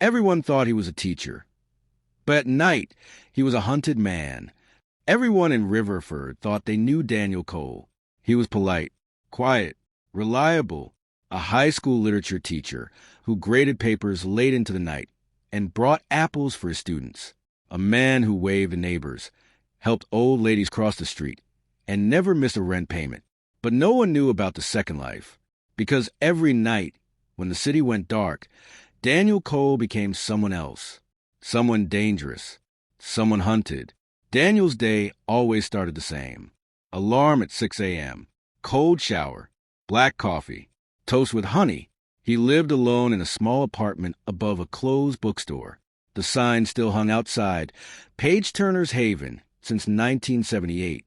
Everyone thought he was a teacher. But at night, he was a hunted man. Everyone in Riverford thought they knew Daniel Cole. He was polite, quiet, reliable, a high school literature teacher who graded papers late into the night and brought apples for his students, a man who waved to neighbors, helped old ladies cross the street, and never missed a rent payment. But no one knew about the second life, because every night, when the city went dark, Daniel Cole became someone else, someone dangerous, someone hunted. Daniel's day always started the same. Alarm at 6 a.m., cold shower, black coffee, toast with honey. He lived alone in a small apartment above a closed bookstore. The sign still hung outside, Page Turner's Haven, since 1978.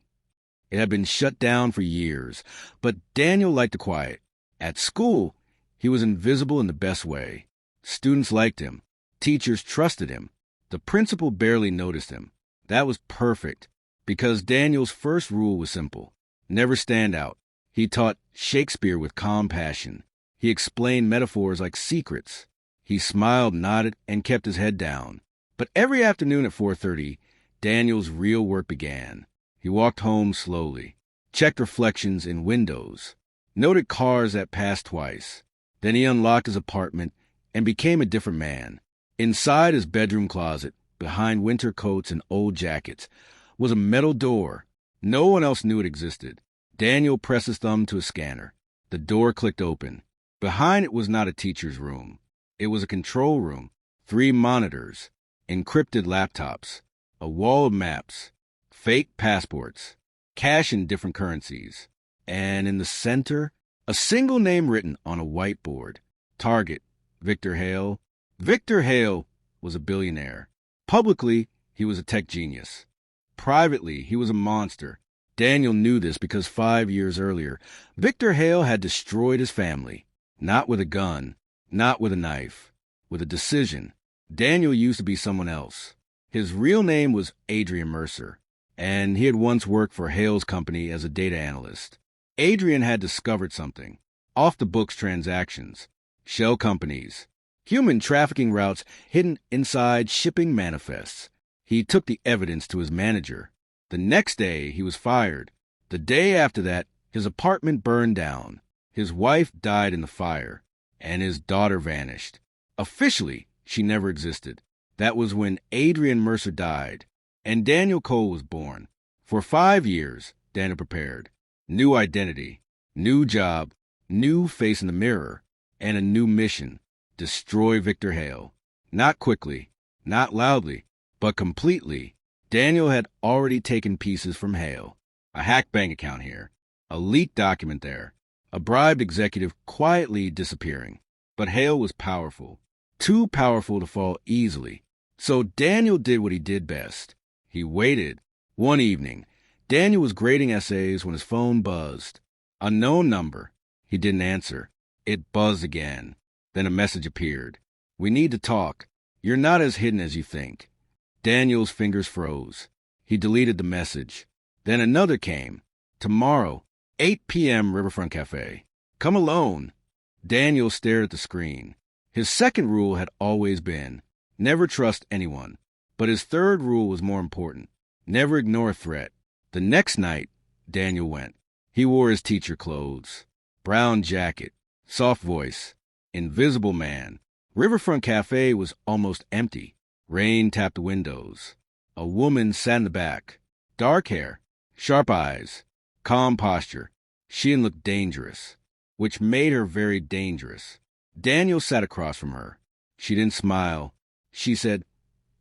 It had been shut down for years, but Daniel liked the quiet. At school, he was invisible in the best way. Students liked him. Teachers trusted him. The principal barely noticed him. That was perfect, because Daniel's first rule was simple: never stand out. He taught Shakespeare with calm passion. He explained metaphors like secrets. He smiled, nodded, and kept his head down. But every afternoon at 4:30, Daniel's real work began. He walked home slowly, checked reflections in windows, noted cars that passed twice. Then he unlocked his apartment and became a different man. Inside his bedroom closet, behind winter coats and old jackets, was a metal door. No one else knew it existed. Daniel pressed his thumb to a scanner. The door clicked open. Behind it was not a teacher's room. It was a control room, 3 monitors, encrypted laptops, a wall of maps, fake passports, cash in different currencies, and in the center, a single name written on a whiteboard: Target, Victor Hale. Victor Hale was a billionaire. Publicly, he was a tech genius. Privately, he was a monster. Daniel knew this because 5 years earlier, Victor Hale had destroyed his family. Not with a gun, not with a knife, with a decision. Daniel used to be someone else. His real name was Adrian Mercer, and he had once worked for Hale's company as a data analyst. Adrian had discovered something: off-the-books transactions, shell companies, human trafficking routes hidden inside shipping manifests. He took the evidence to his manager. The next day, he was fired. The day after that, his apartment burned down. His wife died in the fire, and his daughter vanished. Officially, she never existed. That was when Adrian Mercer died, and Daniel Cole was born. For 5 years, Daniel prepared. New identity, new job, new face in the mirror, and a new mission: destroy Victor Hale. Not quickly, not loudly, but completely. Daniel had already taken pieces from Hale. A hacked bank account here, a leaked document there, a bribed executive quietly disappearing. But Hale was powerful, too powerful to fall easily. So Daniel did what he did best. He waited. One evening, Daniel was grading essays when his phone buzzed. Unknown number. He didn't answer. It buzzed again. Then a message appeared. "We need to talk. You're not as hidden as you think." Daniel's fingers froze. He deleted the message. Then another came. "Tomorrow, 8 p.m. Riverfront Cafe. Come alone." Daniel stared at the screen. His second rule had always been, never trust anyone. But his third rule was more important: never ignore a threat. The next night, Daniel went. He wore his teacher clothes. Brown jacket, soft voice, invisible man. Riverfront Cafe was almost empty. Rain tapped the windows. A woman sat in the back. Dark hair, sharp eyes, calm posture. She didn't look dangerous, which made her very dangerous. Daniel sat across from her. She didn't smile. She said,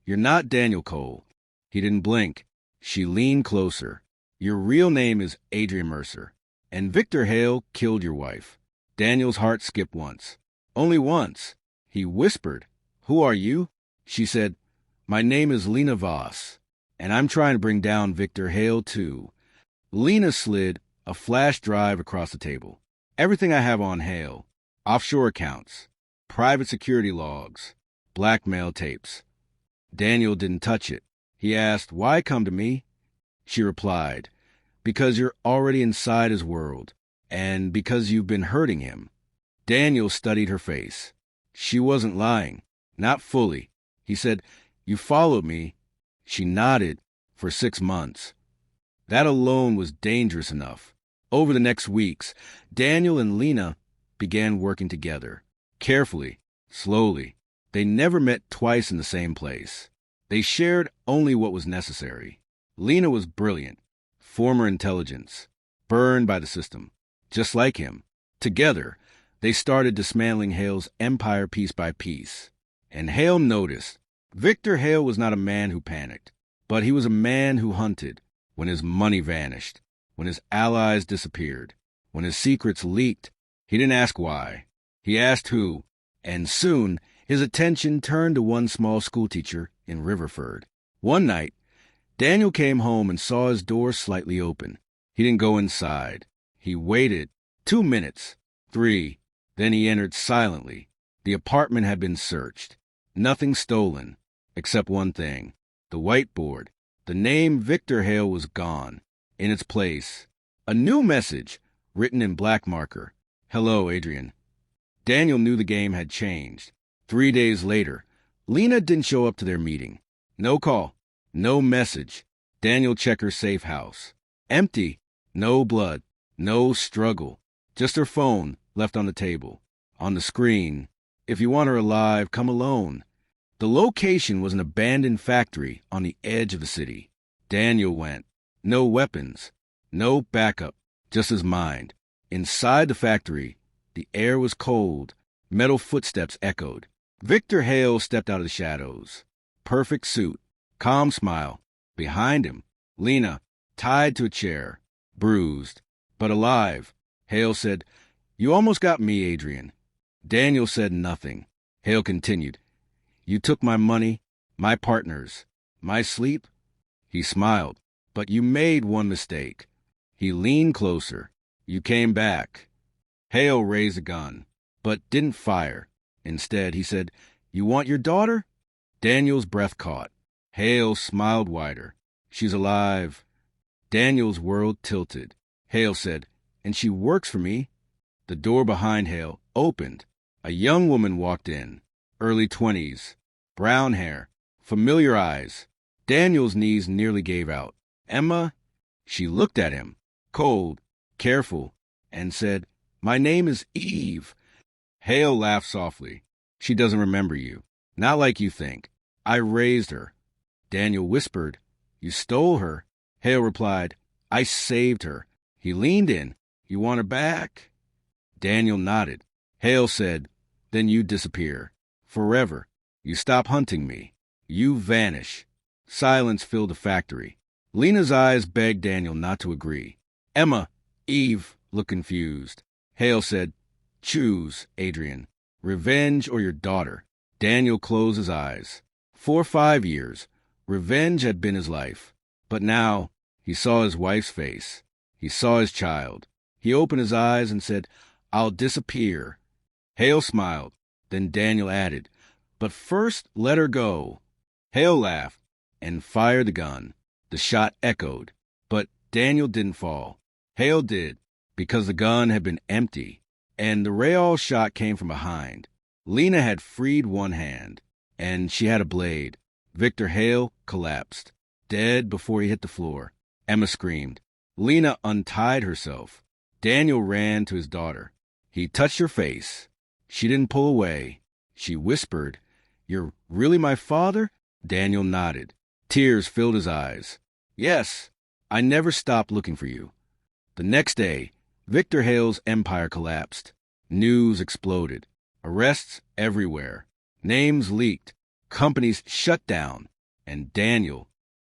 "You're not Daniel Cole." He didn't blink. She leaned closer. "Your real name is Adrian Mercer, and Victor Hale killed your wife." Daniel's heart skipped once. Only once. He whispered, "Who are you?" She said, "My name is Lena Voss, and I'm trying to bring down Victor Hale too." Lena slid a flash drive across the table. "Everything I have on Hale: offshore accounts, private security logs, blackmail tapes." Daniel didn't touch it. He asked, "Why come to me?" She replied, "Because you're already inside his world, and because you've been hurting him." Daniel studied her face. She wasn't lying. Not fully. He said, "You followed me." She nodded. For 6 months. That alone was dangerous enough. Over the next weeks, Daniel and Lena began working together. Carefully, slowly. They never met twice in the same place. They shared only what was necessary. Lena was brilliant, former intelligence, burned by the system, just like him. Together, they started dismantling Hale's empire piece by piece. And Hale noticed. Victor Hale was not a man who panicked, but he was a man who hunted when his money vanished, when his allies disappeared, when his secrets leaked. He didn't ask why. He asked who. And soon, his attention turned to one small schoolteacher in Riverford. One night, Daniel came home and saw his door slightly open. He didn't go inside. He waited 2 minutes, 3. Then he entered silently. The apartment had been searched. Nothing stolen, except one thing. The whiteboard. The name Victor Hale was gone. In its place, a new message, written in black marker. "Hello, Adrian." Daniel knew the game had changed. 3 days later, Lena didn't show up to their meeting. No call. No message. Daniel checked her safe house. Empty. No blood. No struggle. Just her phone left on the table. On the screen, "If you want her alive, come alone." The location was an abandoned factory on the edge of the city. Daniel went. No weapons. No backup. Just his mind. Inside the factory, the air was cold. Metal footsteps echoed. Victor Hale stepped out of the shadows. Perfect suit. Calm smile. Behind him, Lena, tied to a chair. Bruised, but alive. Hale said, "You almost got me, Adrian." Daniel said nothing. Hale continued, "You took my money, my partners, my sleep." He smiled. "But you made one mistake." He leaned closer. "You came back." Hale raised a gun, but didn't fire. Instead, he said, "You want your daughter?" Daniel's breath caught. Hale smiled wider. "She's alive." Daniel's world tilted. Hale said, "And she works for me." The door behind Hale opened. A young woman walked in. Early 20s. Brown hair. Familiar eyes. Daniel's knees nearly gave out. "Emma?" She looked at him, cold, careful, and said, "My name is Eve." Hale laughed softly. "She doesn't remember you. Not like you think. I raised her." Daniel whispered, "You stole her." Hale replied, "I saved her." He leaned in. "You want her back?" Daniel nodded. Hale said, "Then you disappear. Forever. You stop hunting me. You vanish." Silence filled the factory. Lena's eyes begged Daniel not to agree. "Emma," Eve looked confused. Hale said, "Choose, Adrian. Revenge or your daughter." Daniel closed his eyes. For 5 years, revenge had been his life. But now, he saw his wife's face. He saw his child. He opened his eyes and said, "I'll disappear." Hale smiled. Then Daniel added, "But first, let her go." Hale laughed and fired the gun. The shot echoed. But Daniel didn't fall. Hale did, because the gun had been empty, and the Rayall shot came from behind. Lena had freed one hand, and she had a blade. Victor Hale collapsed, dead before he hit the floor. Emma screamed. Lena untied herself. Daniel ran to his daughter. He touched her face. She didn't pull away. She whispered, "You're really my father?" Daniel nodded. Tears filled his eyes. "Yes, I never stopped looking for you." The next day, Victor Hale's empire collapsed. News exploded. Arrests everywhere. Names leaked. Companies shut down. And Daniel